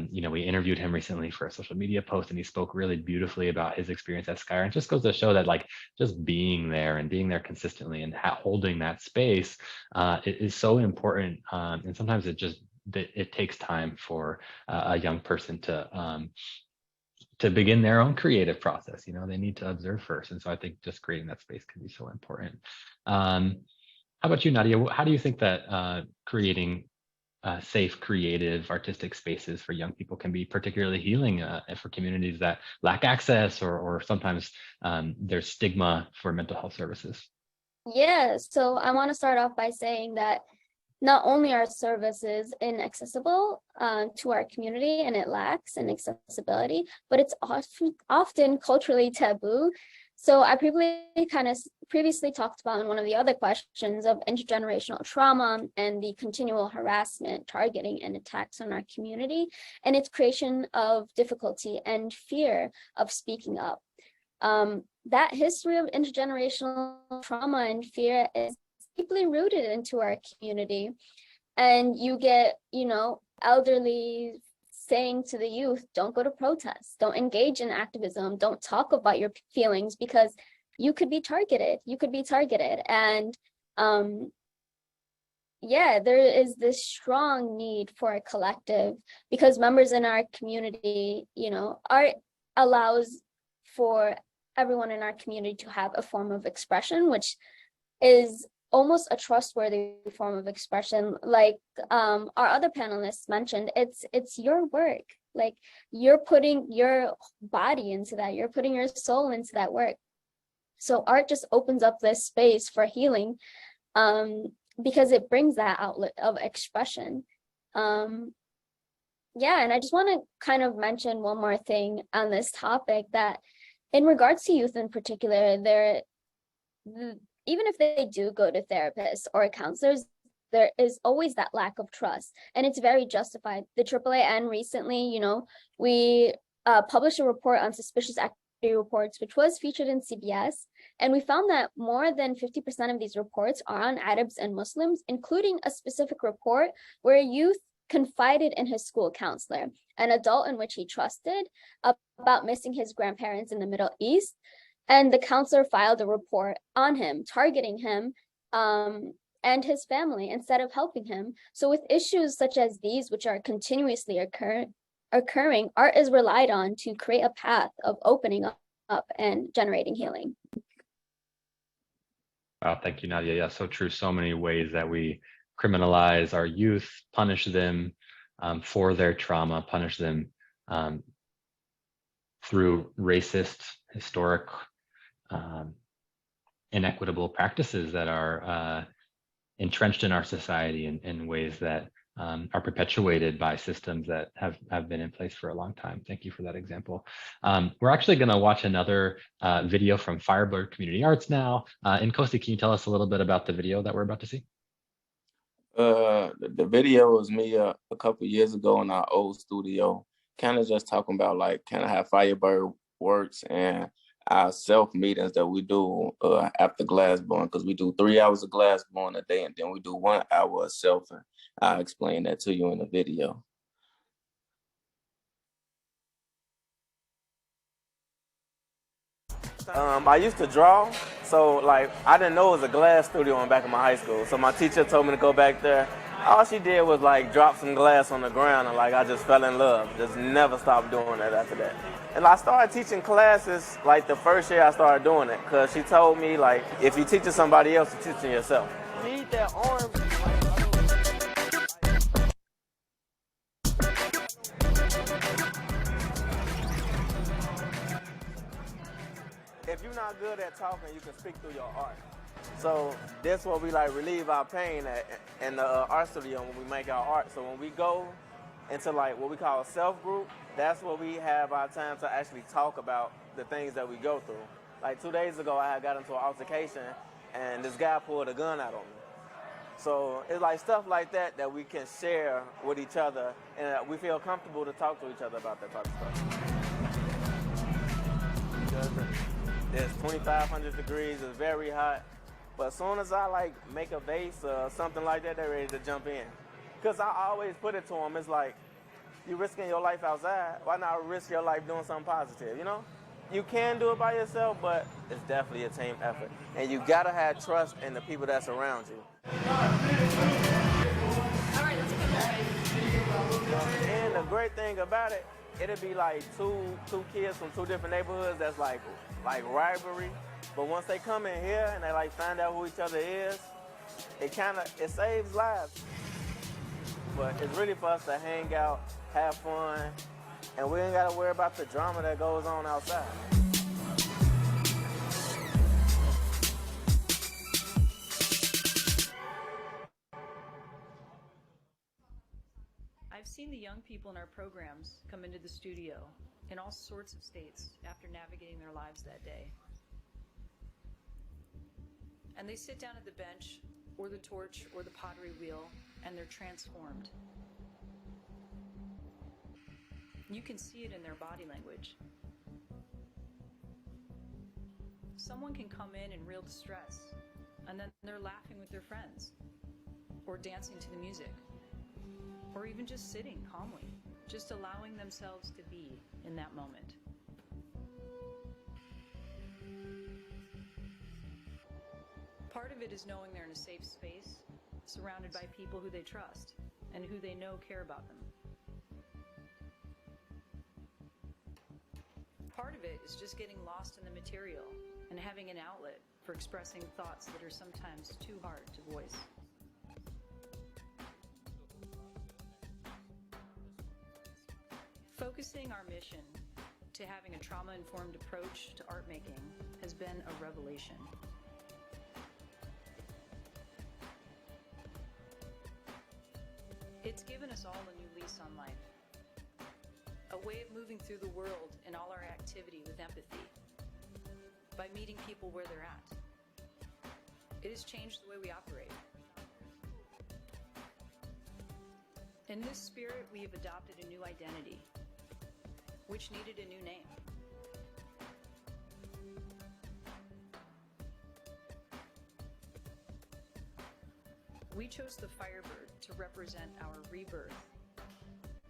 You know, we interviewed him recently for a social media post, and he spoke really beautifully about his experience at SkyART. And it just goes to show that like just being there and being there consistently and holding that space is so important. And sometimes it takes time for a young person to begin their own creative process. You know, they need to observe first. And so I think just creating that space can be so important. How about you, Nadiah? How do you think that creating safe, creative, artistic spaces for young people can be particularly healing for communities that lack access, or sometimes there's stigma for mental health services? Yeah, so I want to start off by saying that not only are services inaccessible to our community and it lacks in accessibility, but it's often culturally taboo. So I previously talked about in one of the other questions of intergenerational trauma and the continual harassment, targeting, and attacks on our community, and its creation of difficulty and fear of speaking up. That history of intergenerational trauma and fear is deeply rooted into our community. And you get, you know, elderly saying to the youth, don't go to protests, don't engage in activism, don't talk about your feelings because you could be targeted. And yeah, there is this strong need for a collective, because members in our community, you know, art allows for everyone in our community to have a form of expression, which is almost a trustworthy form of expression. Like our other panelists mentioned, it's your work. Like you're putting your body into that, you're putting your soul into that work. So art just opens up this space for healing because it brings that outlet of expression. Yeah, and I just want to kind of mention one more thing on this topic, that in regards to youth in particular, even if they do go to therapists or counselors, there is always that lack of trust, and it's very justified. The AAAN recently, we published a report on suspicious activity reports, which was featured in CBS, and we found that more than 50% of these reports are on Arabs and Muslims, including a specific report where a youth confided in his school counselor, an adult in which he trusted, about missing his grandparents in the Middle East. And the counselor filed a report on him, targeting him and his family instead of helping him. So with issues such as these, which are continuously occurring, art is relied on to create a path of opening up and generating healing. Wow, thank you, Nadiah. Yeah, so true. So many ways that we criminalize our youth, punish them for their trauma, punish them through racist, historic, inequitable practices that are entrenched in our society in ways that are perpetuated by systems that have been in place for a long time. Thank you for that example. We're actually going to watch another video from Firebird Community Arts now. Nkosi, can you tell us a little bit about the video that we're about to see? The video was me a couple years ago in our old studio, kind of just talking about like kind of how Firebird works and our self meetings that we do after glass blowing, because we do 3 hours of glass blowing a day and then we do 1 hour of self, and I'll explain that to you in the video. I used to draw, so like I didn't know it was a glass studio in back of my high school. So my teacher told me to go back there. All she did was like drop some glass on the ground, and like I just fell in love. Just never stopped doing that after that. And I started teaching classes like the first year I started doing it, because she told me like if you're teaching somebody else, you're teaching yourself. Need that arm. If you're not good at talking, you can speak through your art. So that's where we like relieve our pain in the art studio when we make our art. So when we go into like what we call a self group, that's where we have our time to actually talk about the things that we go through. Like 2 days ago, I had got into an altercation and this guy pulled a gun out on me. So it's like stuff like that that we can share with each other, and we feel comfortable to talk to each other about that type of stuff. It's 2,500 degrees, it's very hot. But as soon as I like make a vase or something like that, they're ready to jump in. Because I always put it to them, it's like, you're risking your life outside, why not risk your life doing something positive, you know? You can do it by yourself, but it's definitely a team effort. And you gotta have trust in the people that's around you. And the great thing about it, it'll be like two kids from 2 different neighborhoods that's like rivalry. But once they come in here and they like find out who each other is, it saves lives. But it's really for us to hang out, have fun, and we ain't gotta worry about the drama that goes on outside. I've seen the young people in our programs come into the studio in all sorts of states after navigating their lives that day. And they sit down at the bench or the torch or the pottery wheel and they're transformed. You can see it in their body language. Someone can come in real distress and then they're laughing with their friends or dancing to the music or even just sitting calmly, just allowing themselves to be in that moment. Part of it is knowing they're in a safe space, surrounded by people who they trust and who they know care about them. Part of it is just getting lost in the material and having an outlet for expressing thoughts that are sometimes too hard to voice. Focusing our mission to having a trauma-informed approach to art making has been a revelation. It's given us all a new lease on life, a way of moving through the world in all our activity with empathy, by meeting people where they're at. It has changed the way we operate. In this spirit, we have adopted a new identity, which needed a new name. We chose the Firebird to represent our rebirth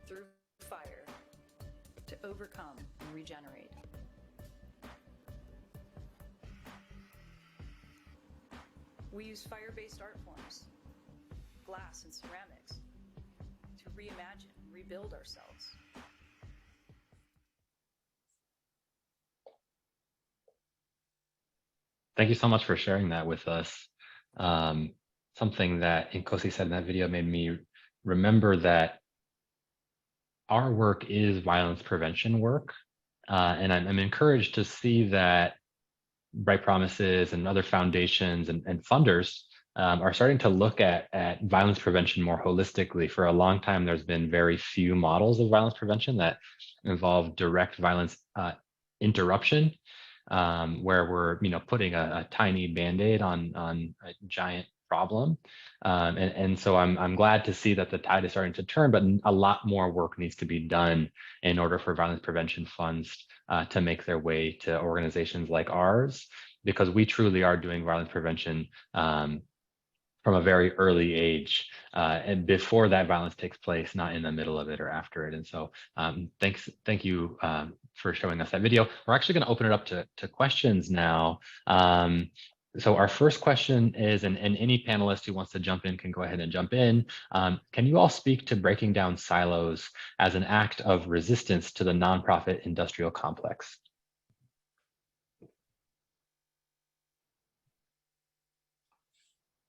through fire to overcome and regenerate. We use fire-based art forms, glass and ceramics, to reimagine and rebuild ourselves. Thank you so much for sharing that with us. Something that Nkosi said in that video made me remember that our work is violence prevention work. And I'm encouraged to see that Bright Promises and other foundations and funders are starting to look at violence prevention more holistically. For a long time, there's been very few models of violence prevention that involve direct violence interruption, where we're putting a tiny Band-Aid on a giant problem. And so I'm glad to see that the tide is starting to turn, but a lot more work needs to be done in order for violence prevention funds to make their way to organizations like ours, because we truly are doing violence prevention from a very early age and before that violence takes place, not in the middle of it or after it. And so thank you for showing us that video. We're actually going to open it up to questions now. So our first question is, and any panelist who wants to jump in can go ahead and jump in. Can you all speak to breaking down silos as an act of resistance to the nonprofit industrial complex?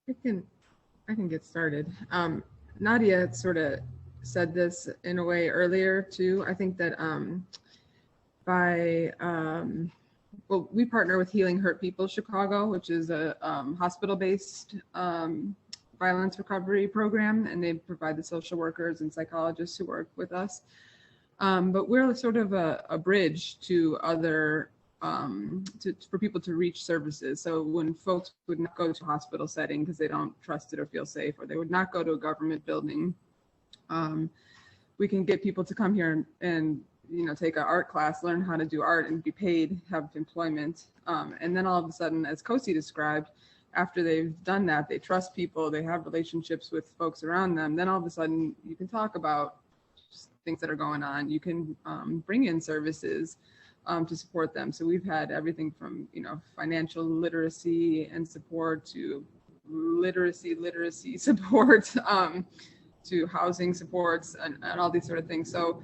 I can get started. Nadiah sort of said this in a way earlier too. I think that well, we partner with Healing Hurt People Chicago, which is a hospital-based violence recovery program, and they provide the social workers and psychologists who work with us. But we're sort of a bridge to other for people to reach services. So when folks would not go to a hospital setting because they don't trust it or feel safe, or they would not go to a government building, we can get people to come here and take an art class, learn how to do art and be paid, have employment. And then all of a sudden, as Kosi described, after they've done that, they trust people, they have relationships with folks around them. Then all of a sudden you can talk about things that are going on. You can bring in services to support them. So we've had everything from, financial literacy and support to literacy support, to housing supports and all these sort of things. So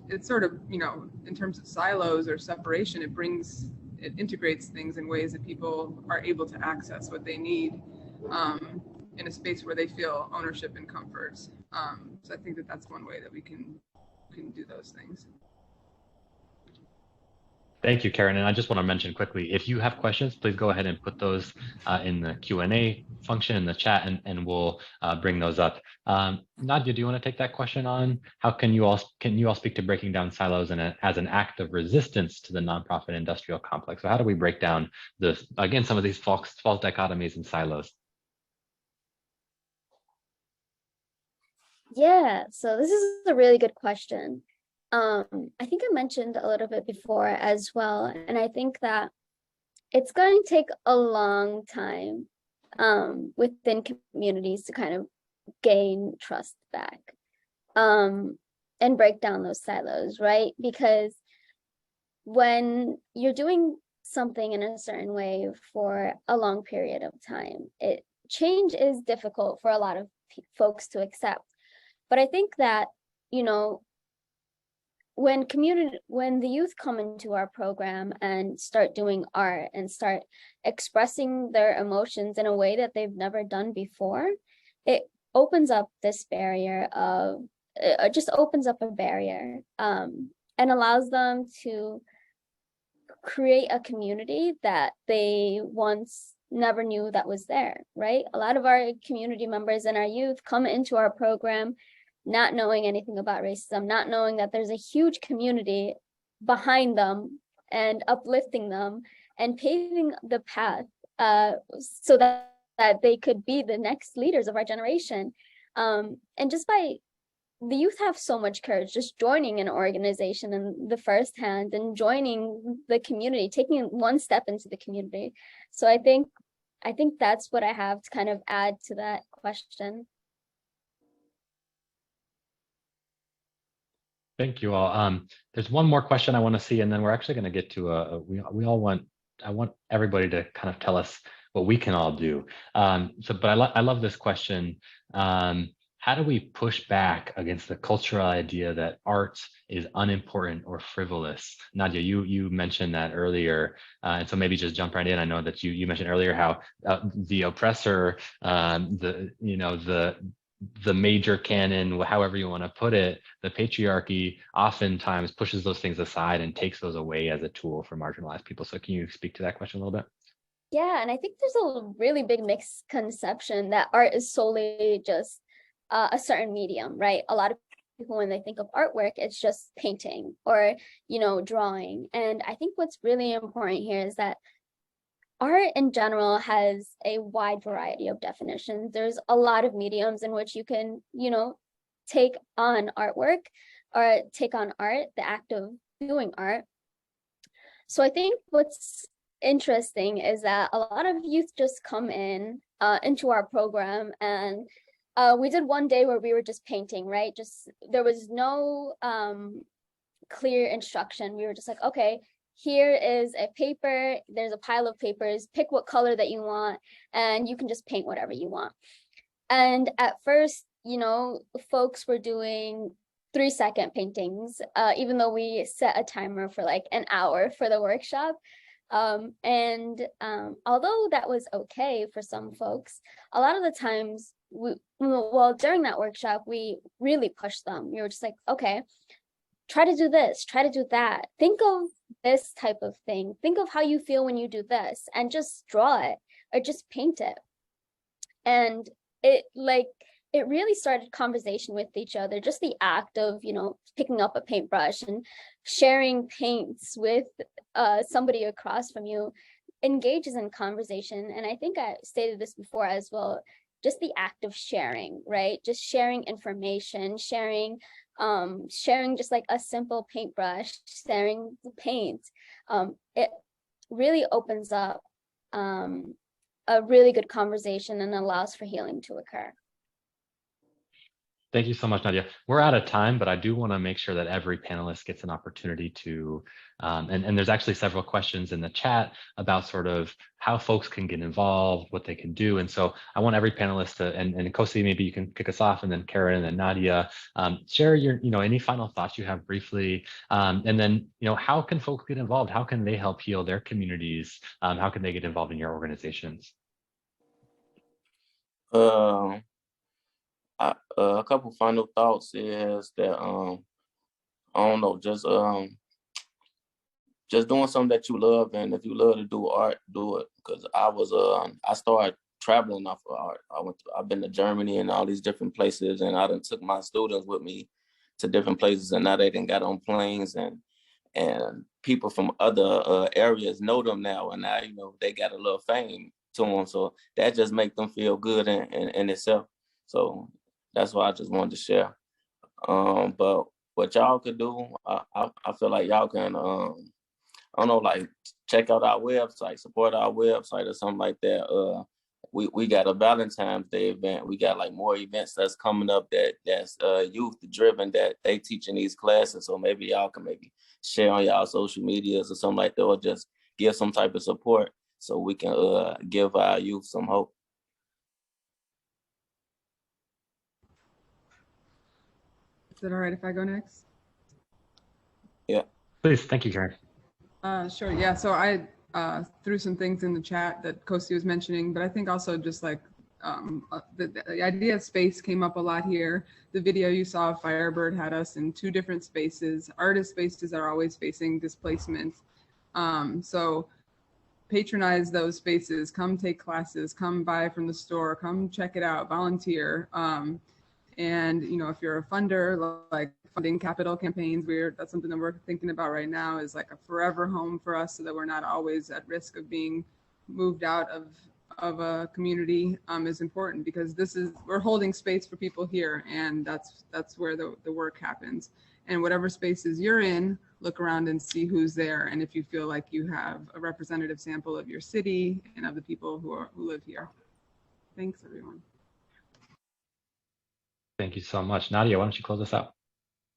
it's sort of, in terms of silos or separation, it integrates things in ways that people are able to access what they need in a space where they feel ownership and comfort. So I think that that's one way that we can do those things. Thank you, Karen. And I just want to mention quickly, if you have questions, please go ahead and put those in the Q&A function in the chat, and we'll bring those up. Nadiah, do you want to take that question on? How can you all speak to breaking down silos as an act of resistance to the nonprofit industrial complex? So how do we break down some of these false dichotomies and silos? Yeah, so this is a really good question. I think I mentioned a little bit before as well, and I think that it's going to take a long time within communities to kind of gain trust back and break down those silos, right? Because when you're doing something in a certain way for a long period of time, change is difficult for a lot of folks to accept. But I think that, when the youth come into our program and start doing art and start expressing their emotions in a way that they've never done before, it opens up this barrier just opens up a barrier and allows them to create a community that they once never knew that was there, right? A lot of our community members and our youth come into our program not knowing anything about racism, not knowing that there's a huge community behind them and uplifting them and paving the path so that they could be the next leaders of our generation. And just by the youth have so much courage just joining an organization in the first hand and joining the community, taking one step into the community. So I think that's what I have to kind of add to that question. Thank you all. There's one more question I want to see, and then we're actually going to get to I want everybody to kind of tell us what we can all do. But I love this question. How do we push back against the cultural idea that art is unimportant or frivolous? Nadiah, you mentioned that earlier, and so maybe just jump right in. I know that you mentioned earlier how the oppressor, the major canon, however you want to put it, the patriarchy oftentimes pushes those things aside and takes those away as a tool for marginalized people. So can you speak to that question a little bit? Yeah, and I think there's a really big misconception that art is solely just a certain medium, right? A lot of people, when they think of artwork, it's just painting or, drawing. And I think what's really important here is that art in general has a wide variety of definitions. There's a lot of mediums in which you can, take on artwork or take on art, the act of doing art. So I think what's interesting is that a lot of youth just come into our program, and we did one day where we were just painting, right? There was no clear instruction. We were just like, okay, here is a paper, there's a pile of papers, pick what color that you want, and you can just paint whatever you want. And at first, folks were doing 3-second paintings, even though we set a timer for like an hour for the workshop. And although that was okay for some folks, a lot of the times, during that workshop, we really pushed them. We were just like, okay, try to do this, try to do that. Think of this type of thing. Think of how you feel when you do this, and just draw it or just paint it. And it really started conversation with each other. Just the act of, picking up a paintbrush and sharing paints with somebody across from you engages in conversation. And I think I stated this before as well, just the act of sharing, right? Just sharing information, sharing just like a simple paintbrush, sharing the paint. It really opens up a really good conversation and allows for healing to occur. Thank you so much, Nadiah. We're out of time, but I do want to make sure that every panelist gets an opportunity to, and there's actually several questions in the chat about sort of how folks can get involved, what they can do. And so I want every panelist to, and Kosi, maybe you can kick us off, and then Karen and then Nadiah, share your, any final thoughts you have briefly. And then, how can folks get involved? How can they help heal their communities? How can they get involved in your organizations? A couple final thoughts is that I don't know, just doing something that you love, and if you love to do art, do it. Because I started traveling off of art. I've been to Germany and all these different places, and I done took my students with me to different places, and now they done got on planes, and people from other areas know them now, and now they got a little fame to them, so that just make them feel good in itself. So that's why I just wanted to share. But what y'all could do, I feel like y'all can, I don't know, like check out our website, support our website or something like that. We got a Valentine's Day event. We got like more events that's coming up that's youth driven, that they teach in these classes. So maybe y'all can share on y'all social medias or something like that, or just give some type of support so we can give our youth some hope. Is it all right if I go next? Yeah. Please, thank you, Karen. Sure, yeah, so I threw some things in the chat that Kosi was mentioning, but I think also just like the idea of space came up a lot here. The video you saw of Firebird had us in 2 different spaces. Artist spaces are always facing displacement. So patronize those spaces, come take classes, come buy from the store, come check it out, volunteer. And if you're a funder, like funding capital campaigns, that's something that we're thinking about right now, is like a forever home for us, so that we're not always at risk of being moved out of of a community is important, because we're holding space for people here, and that's where the work happens. And whatever spaces you're in, look around and see who's there. And if you feel like you have a representative sample of your city and of the people who live here. Thanks, everyone. Thank you so much. Nadiah, why don't you close us out?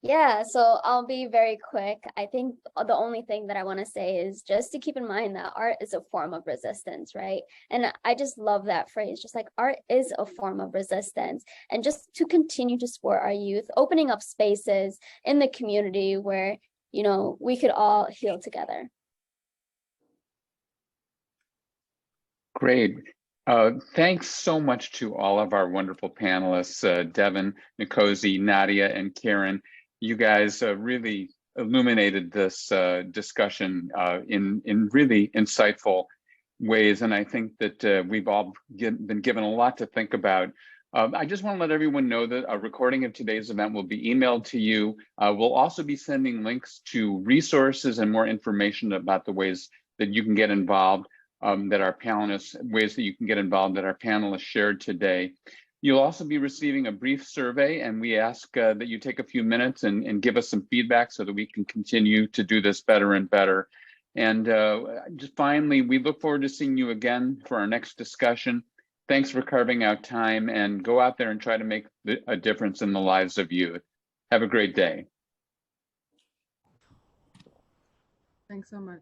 Yeah, so I'll be very quick. I think the only thing that I want to say is just to keep in mind that art is a form of resistance, right? And I just love that phrase, just like art is a form of resistance. And just to continue to support our youth, opening up spaces in the community where, you know, we could all heal together. Great. Thanks so much to all of our wonderful panelists, Devon, Nkosi, Nadiah, and Karen. You guys really illuminated this discussion in really insightful ways, and I think that we've all been given a lot to think about. I just want to let everyone know that a recording of today's event will be emailed to you. We'll also be sending links to resources and more information about the ways that you can get involved, ways that you can get involved that our panelists shared today. You'll also be receiving a brief survey, and we ask that you take a few minutes and give us some feedback so that we can continue to do this better and better. And just finally, we look forward to seeing you again for our next discussion. Thanks for carving out time, and go out there and try to make a difference in the lives of youth. Have a great day. Thanks so much.